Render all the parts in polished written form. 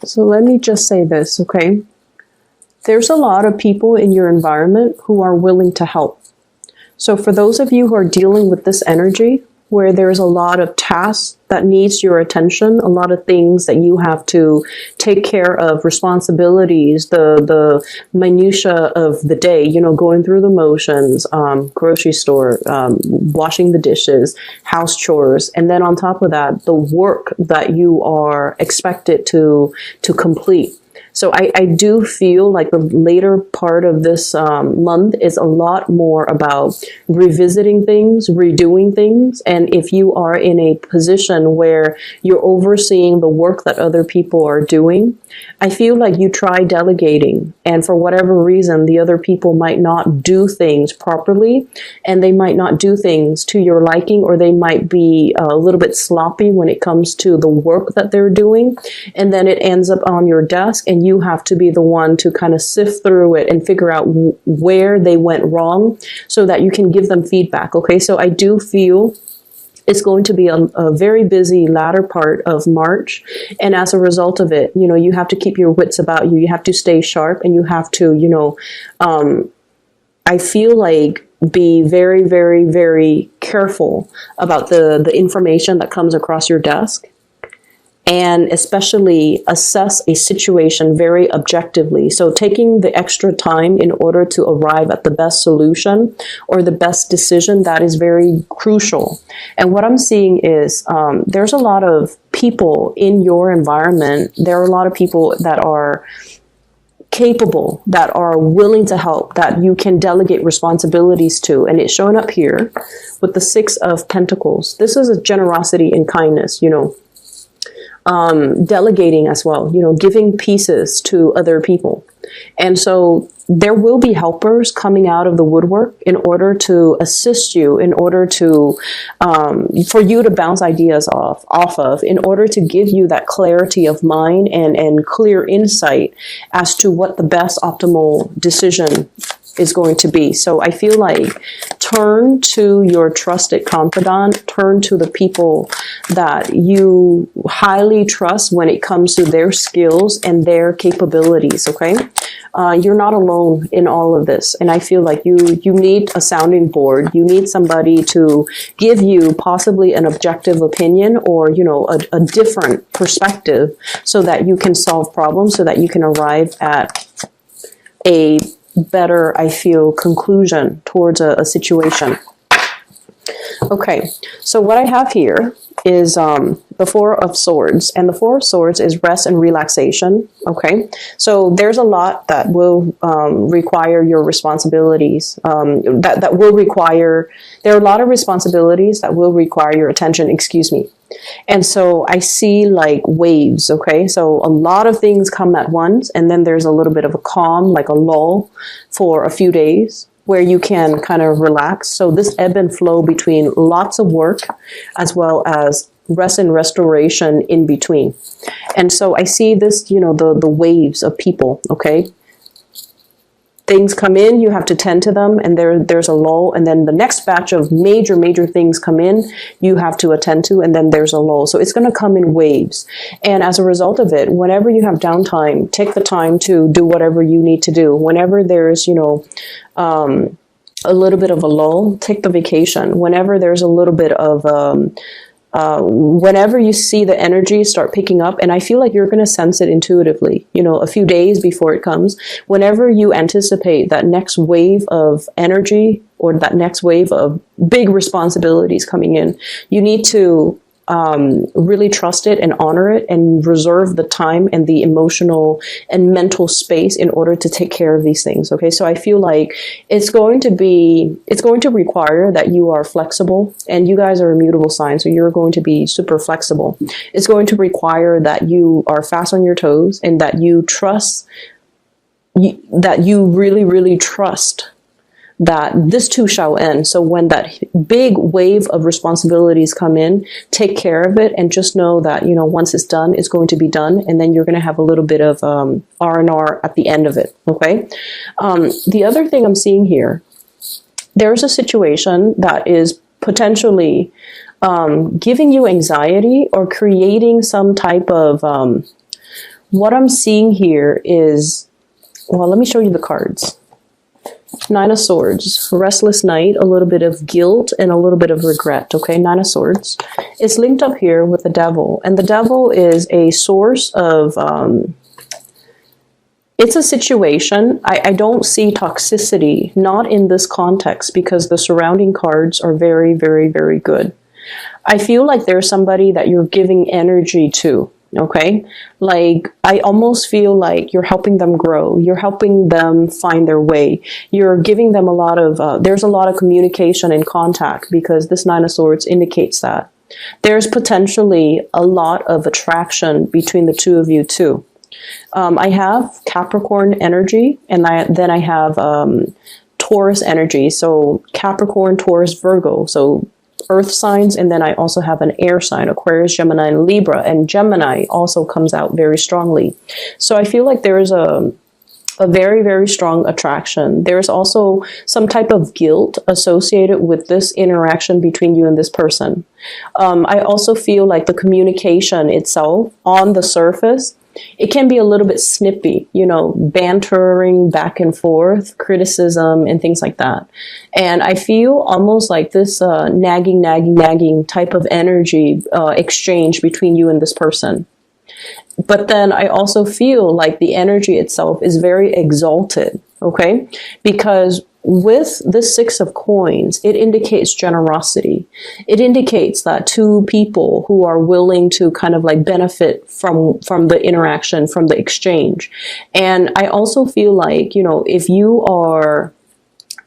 So let me just say this, okay? There's a lot of people in your environment who are willing to help. So for those of you who are dealing with this energy, where there's a lot of tasks that needs your attention, a lot of things that you have to take care of, responsibilities, the minutia of the day, you know, going through the motions, grocery store, washing the dishes, house chores, and then on top of that, the work that you are expected to complete. So I do feel like the later part of this month is a lot more about revisiting things, redoing things. And if you are in a position where you're overseeing the work that other people are doing, I feel like you try delegating. And for whatever reason, the other people might not do things properly, and they might not do things to your liking, or they might be a little bit sloppy when it comes to the work that they're doing. And then it ends up on your desk, and you have to be the one to kind of sift through it and figure out where they went wrong so that you can give them feedback. Okay, so I do feel it's going to be a very busy latter part of March. And as a result of it, you know, you have to keep your wits about you. You have to stay sharp, and you have to, you know, I feel like be very, very, very careful about the information that comes across your desk. And especially assess a situation very objectively. So taking the extra time in order to arrive at the best solution or the best decision, that is very crucial. And what I'm seeing is there's a lot of people in your environment. There are a lot of people that are capable, that are willing to help, that you can delegate responsibilities to. And it's showing up here with the 6 of Pentacles. This is a generosity and kindness, you know. Delegating as well, you know, giving pieces to other people. And so there will be helpers coming out of the woodwork in order to assist you, in order to, for you to bounce ideas off of, in order to give you that clarity of mind and clear insight as to what the best optimal decision is going to be. So I feel like turn to your trusted confidant, turn to the people that you highly trust when it comes to their skills and their capabilities, okay? You're not alone in all of this. And I feel like you need a sounding board. You need somebody to give you possibly an objective opinion or, you know, a different perspective so that you can solve problems, so that you can arrive at a better, I feel, conclusion towards a situation. Okay, so what I have here is the 4 of Swords, and the 4 of Swords is rest and relaxation. Okay, so there's a lot that will require your responsibilities. That will require. There are a lot of responsibilities that will require your attention. Excuse me. And so I see like waves, okay? So a lot of things come at once, and then there's a little bit of a calm, like a lull for a few days where you can kind of relax. So this ebb and flow between lots of work as well as rest and restoration in between. And so I see this, you know, the waves of people, okay? Things come in, you have to tend to them, and there's a lull, and then the next batch of major things come in, you have to attend to, and then there's a lull. So it's going to come in waves. And as a result of it, whenever you have downtime, take the time to do whatever you need to do. Whenever there's, you know, a little bit of a lull, take the vacation. Whenever there's a little bit of whenever you see the energy start picking up, and I feel like you're going to sense it intuitively, you know, a few days before it comes, whenever you anticipate that next wave of energy or that next wave of big responsibilities coming in, you need to really trust it and honor it and reserve the time and the emotional and mental space in order to take care of these things. Okay. So I feel like it's going to require that you are flexible, and you guys are immutable signs. So you're going to be super flexible. It's going to require that you are fast on your toes and that you trust, that you really trust that this too shall end. So when that big wave of responsibilities come in, take care of it, and just know that, you know, once it's done, it's going to be done, and then you're going to have a little bit of R&R at the end of it, okay? The other thing I'm seeing here, there's a situation that is potentially giving you anxiety or creating some type of what I'm seeing here is, well, let me show you the cards. Nine of Swords, restless night, a little bit of guilt, and a little bit of regret, okay? Nine of Swords. It's linked up here with the Devil, and the Devil is a source of, it's a situation. I don't see toxicity, not in this context, because the surrounding cards are very, very, very good. I feel like there's somebody that you're giving energy to. Okay, like I almost feel like you're helping them grow. You're helping them find their way. You're giving them a lot of, there's a lot of communication and contact, because this Nine of Swords indicates that. There's potentially a lot of attraction between the two of you too. I have Capricorn energy, and then I have Taurus energy. So Capricorn, Taurus, Virgo. So earth signs, and then I also have an air sign, Aquarius, Gemini, and Libra, and Gemini also comes out very strongly. So I feel like there is a very, very strong attraction. There's also some type of guilt associated with this interaction between you and this person. I also feel like the communication itself on the surface, it can be a little bit snippy, you know, bantering back and forth, criticism and things like that. And I feel almost like this nagging type of energy exchange between you and this person. But then I also feel like the energy itself is very exalted, okay? Because with the Six of Coins, it indicates generosity. It indicates that two people who are willing to kind of like benefit from the interaction, from the exchange. And I also feel like, you know, if you are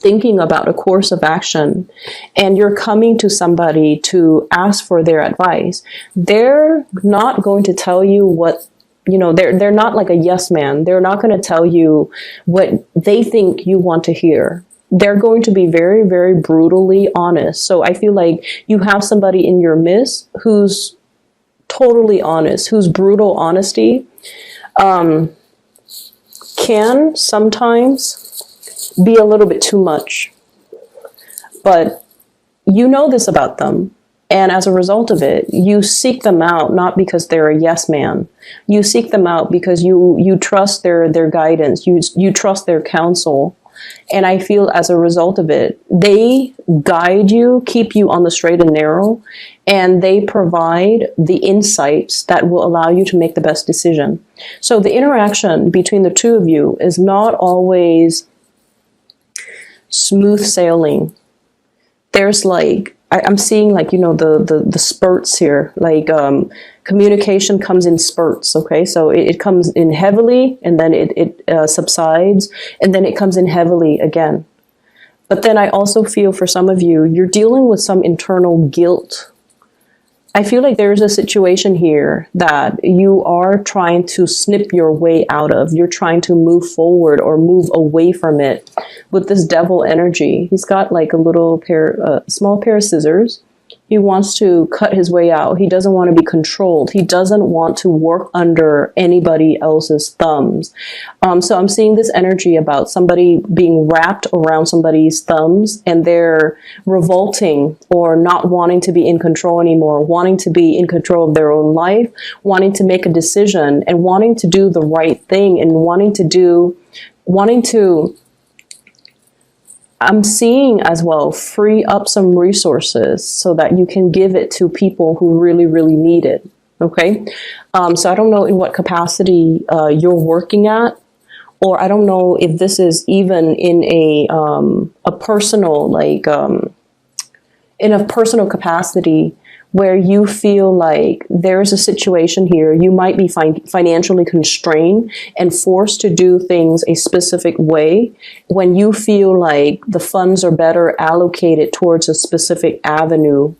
thinking about a course of action and you're coming to somebody to ask for their advice, they're not going to tell you what, you know, they're not like a yes man. They're not going to tell you what they think you want to hear. They're going to be very, very brutally honest. So I feel like you have somebody in your midst who's totally honest, whose brutal honesty can sometimes be a little bit too much. But you know this about them. And as a result of it, you seek them out, not because they're a yes man. You seek them out because you trust their guidance. You trust their counsel. And I feel as a result of it, they guide you, keep you on the straight and narrow, and they provide the insights that will allow you to make the best decision. So the interaction between the two of you is not always smooth sailing. There's like, I'm seeing like, you know, the spurts here, like communication comes in spurts. Okay. So it comes in heavily and then it subsides and then it comes in heavily again. But then I also feel for some of you, you're dealing with some internal guilt. I feel like there's a situation here that you are trying to snip your way out of. You're trying to move forward or move away from it with this devil energy. He's got like a little small pair of scissors. He wants to cut his way out. He doesn't want to be controlled. He doesn't want to work under anybody else's thumbs. So I'm seeing this energy about somebody being wrapped around somebody's thumbs and they're revolting or not wanting to be in control anymore, wanting to be in control of their own life, wanting to make a decision and wanting to do the right thing and I'm seeing as well, free up some resources so that you can give it to people who really, really need it. Okay. So I don't know in what capacity you're working at, or I don't know if this is even in a personal, like, in a personal capacity where you feel like there's a situation here, you might be financially constrained and forced to do things a specific way when you feel like the funds are better allocated towards a specific avenue.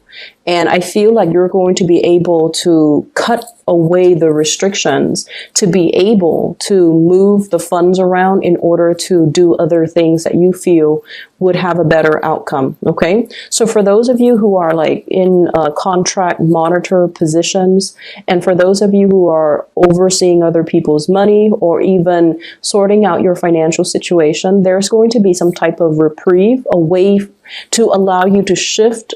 And I feel like you're going to be able to cut away the restrictions to be able to move the funds around in order to do other things that you feel would have a better outcome. Okay. So for those of you who are like in contract monitor positions, and for those of you who are overseeing other people's money or even sorting out your financial situation, there's going to be some type of reprieve, a way to allow you to shift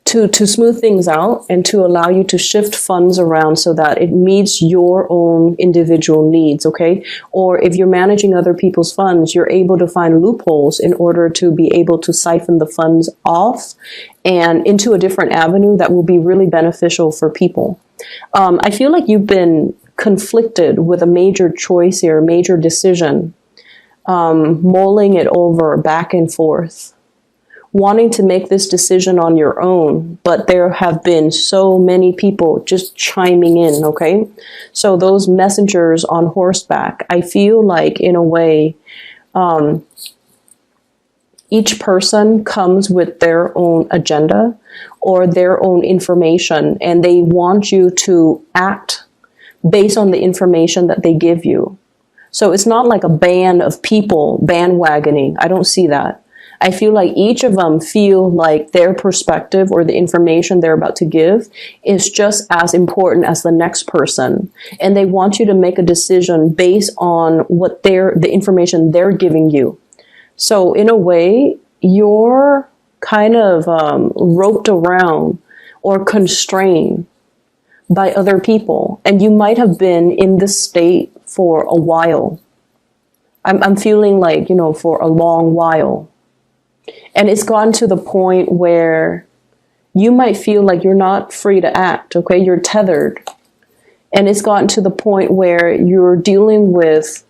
to smooth things out and to allow you to shift funds around so that it meets your own individual needs, okay? Or if you're managing other people's funds, you're able to find loopholes in order to be able to siphon the funds off and into a different avenue that will be really beneficial for people. I feel like you've been conflicted with a major choice here, a major decision, mulling it over back and forth, wanting to make this decision on your own, but there have been so many people just chiming in, okay? So those messengers on horseback, I feel like in a way, each person comes with their own agenda or their own information, and they want you to act based on the information that they give you. So it's not like a band of people bandwagoning. I don't see that. I feel like each of them feel like their perspective or the information they're about to give is just as important as the next person. And they want you to make a decision based on what the information they're giving you. So in a way, you're kind of roped around or constrained by other people. And you might have been in this state for a while. I'm feeling like, for a long while. And it's gotten to the point where you might feel like you're not free to act, okay? You're tethered. And it's gotten to the point where you're dealing with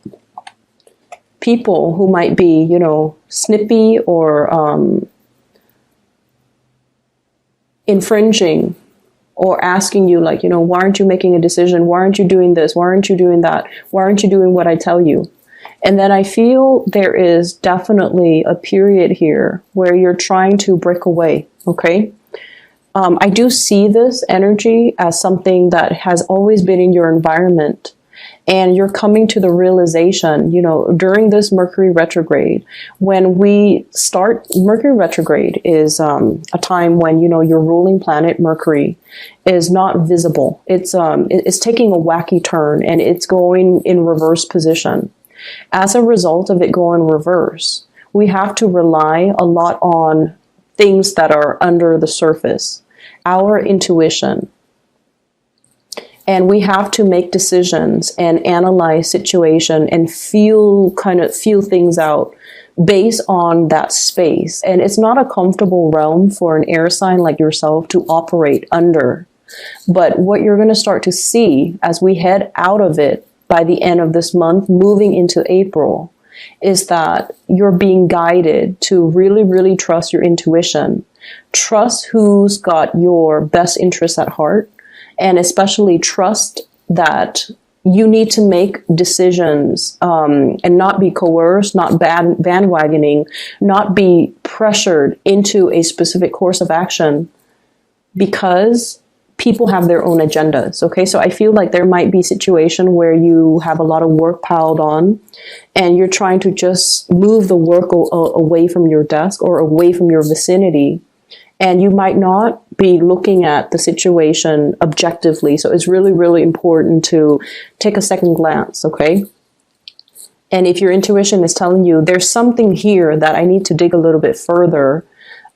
people who might be, snippy or infringing or asking you like, why aren't you making a decision? Why aren't you doing this? Why aren't you doing that? Why aren't you doing what I tell you? And then I feel there is definitely a period here where you're trying to break away, okay? I do see this energy as something that has always been in your environment. And you're coming to the realization, during this Mercury retrograde, when we start, Mercury retrograde is a time when, your ruling planet, Mercury, is not visible. It's taking a wacky turn and it's going in reverse position. As a result of it going reverse, we have to rely a lot on things that are under the surface, our intuition. And we have to make decisions and analyze situation and feel things out based on that space. And it's not a comfortable realm for an air sign like yourself to operate under. But what you're going to start to see as we head out of it by the end of this month, moving into April, is that you're being guided to really, really trust your intuition. Trust who's got your best interests at heart. And especially trust that you need to make decisions and not be coerced, not bandwagoning, not be pressured into a specific course of action because people have their own agendas. Okay, so I feel like there might be a situation where you have a lot of work piled on and you're trying to just move the work away from your desk or away from your vicinity. And you might not be looking at the situation objectively. So it's really, really important to take a second glance, okay? And if your intuition is telling you there's something here that I need to dig a little bit further,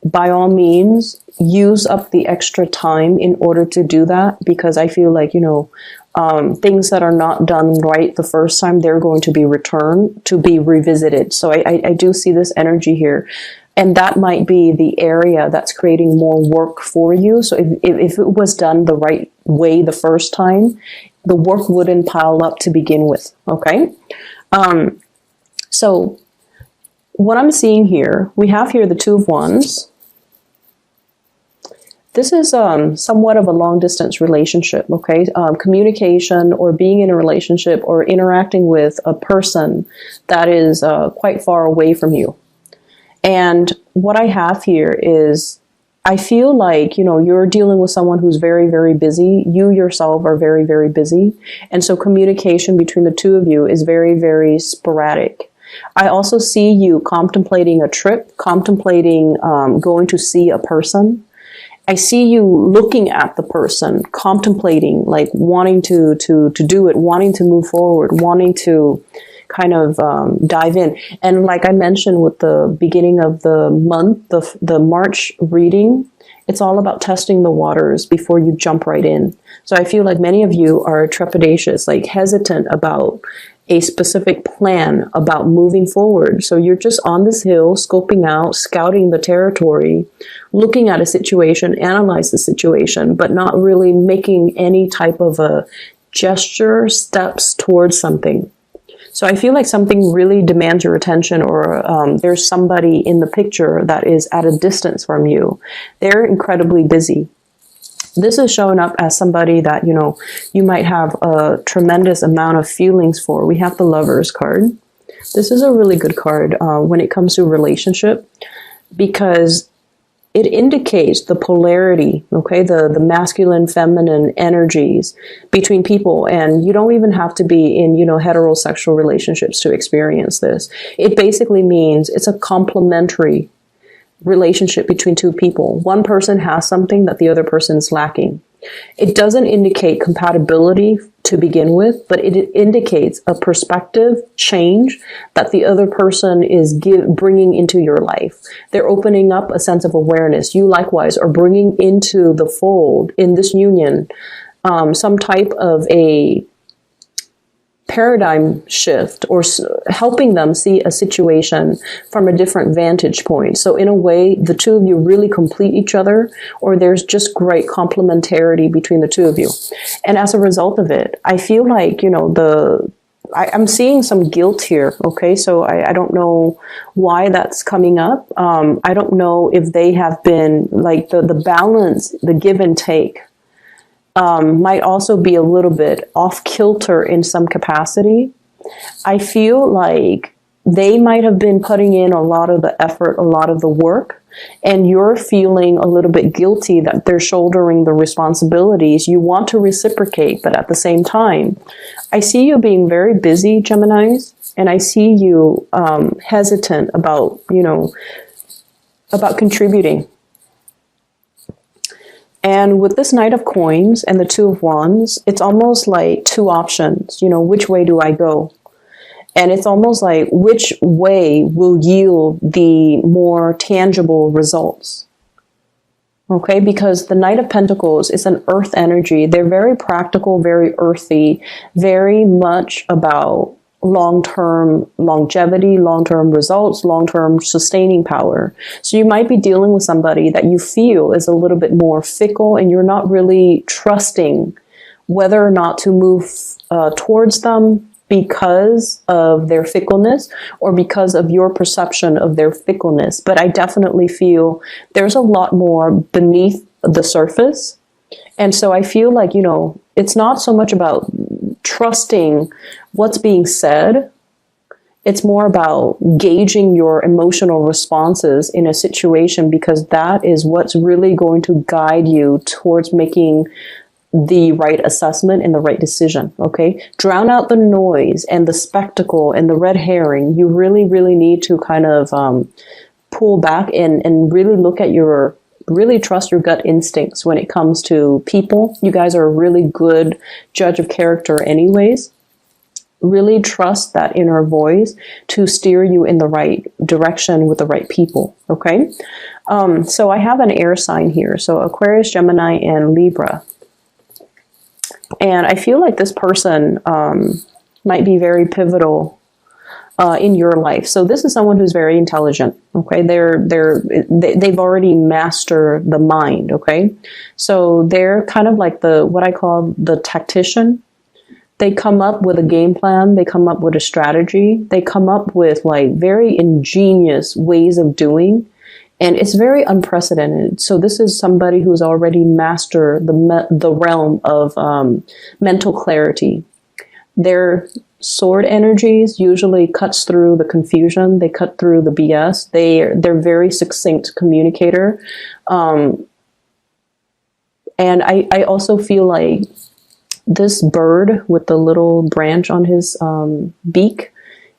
by all means, use up the extra time in order to do that. Because I feel like, things that are not done right the first time, they're going to be returned to be revisited. So I do see this energy here. And that might be the area that's creating more work for you. So if it was done the right way the first time, the work wouldn't pile up to begin with, okay? So what I'm seeing here, we have here the Two of Wands. This is somewhat of a long-distance relationship, okay? Communication or being in a relationship or interacting with a person that is quite far away from you. And what I have here is, I feel like, you're dealing with someone who's very, very busy. You yourself are very, very busy. And so communication between the two of you is very, very sporadic. I also see you contemplating a trip, contemplating going to see a person. I see you looking at the person, contemplating, like wanting to do it, wanting to move forward, wanting to kind of dive in. And like I mentioned with the beginning of the month, the March reading, It's all about testing the waters before you jump right in. So I feel like many of you are trepidatious, like hesitant about a specific plan, about moving forward. So you're just on this hill, scoping out, scouting the territory, looking at a situation, analyze the situation, but not really making any type of a gesture, steps towards something. So I feel like something really demands your attention, or there's somebody in the picture that is at a distance from you. They're incredibly busy. This is showing up as somebody that, you might have a tremendous amount of feelings for. We have the Lovers card. This is a really good card when it comes to relationship, because it indicates the polarity, okay, the masculine, feminine energies between people. And you don't even have to be in, heterosexual relationships to experience this. It basically means it's a complementary relationship between two people. One person has something that the other person is lacking. It doesn't indicate compatibility to begin with, but it indicates a perspective change that the other person is bringing into your life. They're opening up a sense of awareness. You likewise are bringing into the fold in this union some type of a paradigm shift, or helping them see a situation from a different vantage point. So in a way, the two of you really complete each other, or there's just great complementarity between the two of you. And as a result of it, I feel like, I'm seeing some guilt here. Okay. So I don't know why that's coming up. I don't know if they have been like the balance, the give and take, might also be a little bit off kilter in some capacity. I feel like they might have been putting in a lot of the effort, a lot of the work, and you're feeling a little bit guilty that they're shouldering the responsibilities. You want to reciprocate, but at the same time, I see you being very busy, Geminis, and I see you hesitant about, about contributing. And with this Knight of Coins and the Two of Wands, it's almost like two options. Which way do I go? And it's almost like which way will yield the more tangible results? Okay, because the Knight of Pentacles is an earth energy. They're very practical, very earthy, very much about long-term longevity, long-term results, long-term sustaining power. So you might be dealing with somebody that you feel is a little bit more fickle, and you're not really trusting whether or not to move towards them because of their fickleness, or because of your perception of their fickleness. But I definitely feel there's a lot more beneath the surface. And so I feel like, it's not so much about trusting what's being said. It's more about gauging your emotional responses in a situation, because that is what's really going to guide you towards making the right assessment and the right decision. Okay. Drown out the noise and the spectacle and the red herring. You really, really need to kind of pull back and really look at really trust your gut instincts when it comes to people. You guys are a really good judge of character anyways. Really trust that inner voice to steer you in the right direction with the right people. Okay. So I have an air sign here. So Aquarius, Gemini, and Libra. And I feel like this person might be very pivotal in your life. So this is someone who's very intelligent. Okay, they've already mastered the mind. Okay, so they're kind of like what I call the tactician. They come up with a game plan. They come up with a strategy. They come up with like very ingenious ways of doing. And it's very unprecedented. So this is somebody who's already mastered the realm of mental clarity. Their sword energies usually cuts through the confusion. They cut through the BS. They're very succinct communicator. And I also feel like this bird with the little branch on his beak,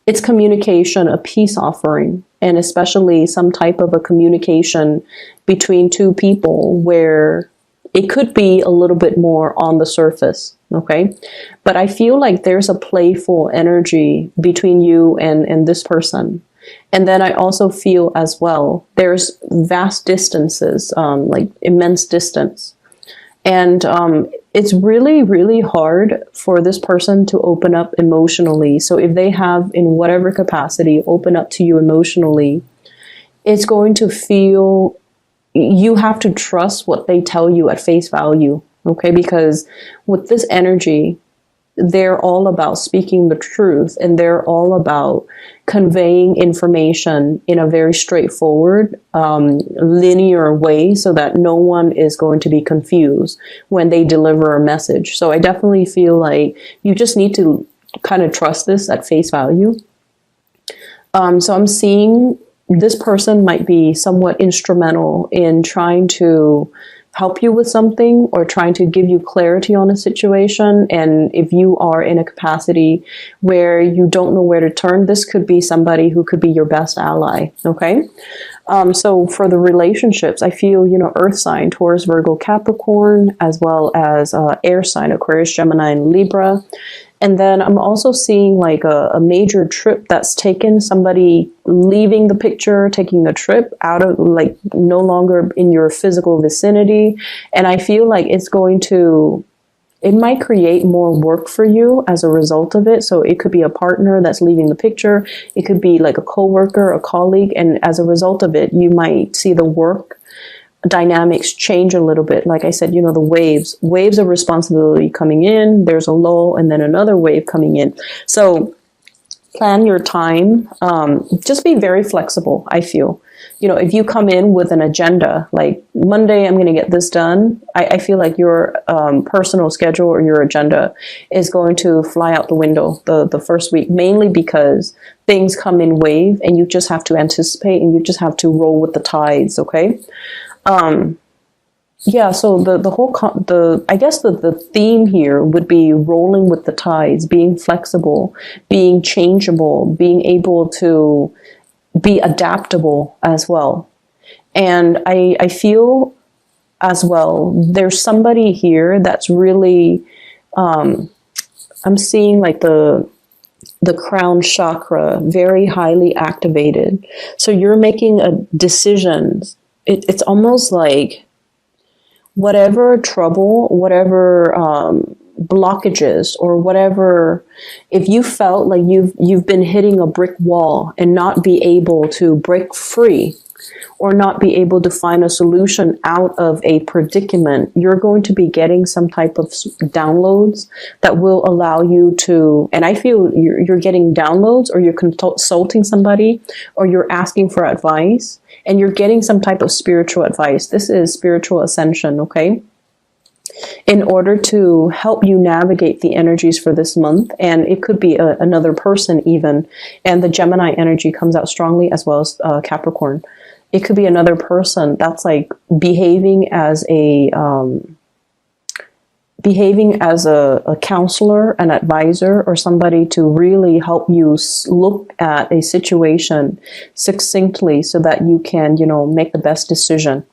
it's communication, a peace offering, and especially some type of a communication between two people where it could be a little bit more on the surface, okay? But I feel like there's a playful energy between you and this person. And then I also feel as well, there's vast distances, like immense distance. And it's really, really hard for this person to open up emotionally. So if they have, in whatever capacity, open up to you emotionally, it's going to feel, you have to trust what they tell you at face value, okay? Because with this energy, they're all about speaking the truth, and they're all about conveying information in a very straightforward, linear way, so that no one is going to be confused when they deliver a message. So I definitely feel like you just need to kind of trust this at face value. So I'm seeing this person might be somewhat instrumental in trying to help you with something or trying to give you clarity on a situation. And if you are in a capacity where you don't know where to turn, this could be somebody who could be your best ally. Okay. So for the relationships, I feel, earth sign, Taurus, Virgo, Capricorn, as well as air sign, Aquarius, Gemini, and Libra. And then I'm also seeing like a major trip that's taken, somebody leaving the picture, taking a trip out of, like, no longer in your physical vicinity. And I feel like it might create more work for you as a result of it. So it could be a partner that's leaving the picture. It could be like a coworker, a colleague. And as a result of it, you might see the work dynamics change a little bit. Like I said, the waves of responsibility coming in, there's a lull, and then another wave coming in. So plan your time. Just be very flexible, I feel. If you come in with an agenda, like Monday, I'm going to get this done, I feel like your personal schedule or your agenda is going to fly out the window the first week, mainly because things come in wave and you just have to anticipate and you just have to roll with the tides, okay? So I guess the theme here would be rolling with the tides, being flexible, being changeable, being able to be adaptable as well. And I feel as well, there's somebody here that's really, I'm seeing like the crown chakra very highly activated. So you're making a decision. It's almost like whatever trouble, whatever blockages, or whatever, if you felt like you've been hitting a brick wall and not be able to break free or not be able to find a solution out of a predicament, you're going to be getting some type of downloads that will allow you to, and I feel you're getting downloads, or you're consulting somebody, or you're asking for advice, and you're getting some type of spiritual advice. This is spiritual ascension, okay? In order to help you navigate the energies for this month. And it could be another person even. And the Gemini energy comes out strongly, as well as Capricorn. It could be another person that's like behaving as a counselor, an advisor, or somebody to really help you look at a situation succinctly so that you can, make the best decision.